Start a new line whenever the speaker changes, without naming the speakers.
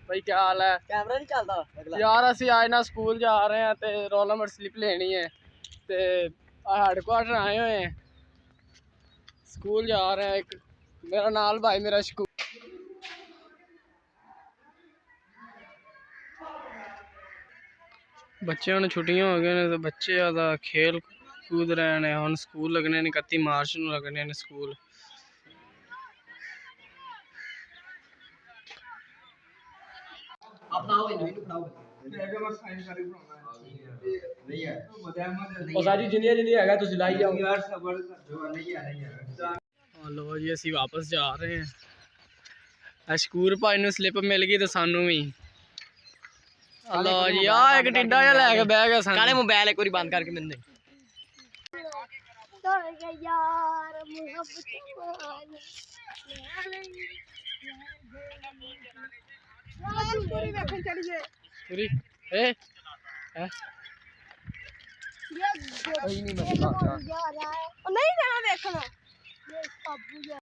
भाई क्या हाल है?
कैमरा नहीं चलता
यार असी आज ना स्कूल जा रहे हैं ते रोल नंबर स्लिप लेनी है ते हेडक्वार्टर आए हुए हैं। स्कूल जा रहे हैं। एक मेरा नाल भाई मेरा स्कूल बच्चे हुण छुट्टियां हो गई ने तो बच्चे ज़्यादा खेल कूद रहे हैं। हुण स्कूल लगने ने 31 मार्च नूं लगने ने स्कूल।
सारी जिन्नियां हैगा तुसीं लाई जाओ यार
लो जी असी वापस जा रहे हैं। शकूर भाई नूं स्लिप मिल गई तो सानू भी। लो जी आ एक टिड्डा जिहा लैके बह गया सानू।
काले मोबाइल एक बारी बंद करके मिलने
पूरी ए हैं
नहीं जाना देखना